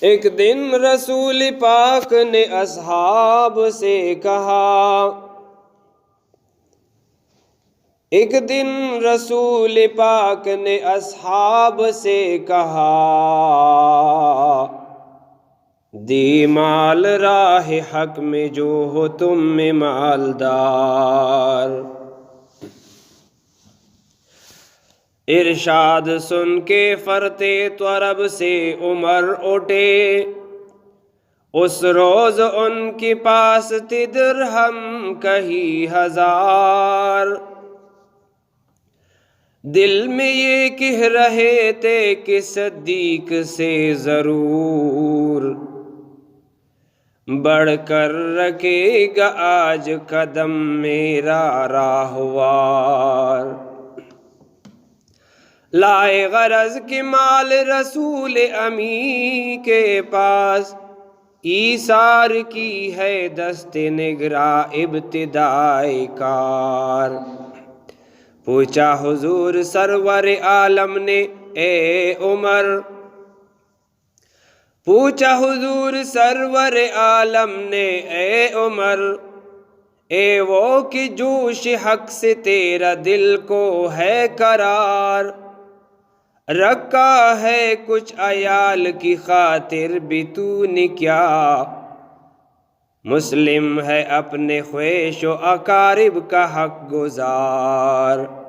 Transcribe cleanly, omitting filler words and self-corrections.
ایک دن رسول پاک نے اصحاب سے کہا، ایک دن رسول پاک نے اصحاب سے کہا، دی مال راہ حق میں جو ہو تم میں مالدار۔ ارشاد سن کے فرتے طرب سے عمر اٹھے، اس روز ان کے پاس تھے درہم کئی ہزار۔ دل میں یہ کہہ رہے تھے کہ صدیق سے ضرور بڑھ کر رکھے گا آج قدم میرا راہوار۔ لائے غرض کے مال رسول امی کے پاس، ایثار کی ہے دست نگراں ابتدائی کار۔ پوچھا حضور سرور عالم نے اے عمر، پوچھا حضور سرور عالم نے اے عمر، اے وہ کہ جوش حق سے تیرا دل کو ہے قرار، رکھا ہے کچھ عیال کی خاطر بھی تو نے کیا، مسلم ہے اپنے خویش و اقارب کا حق گزار۔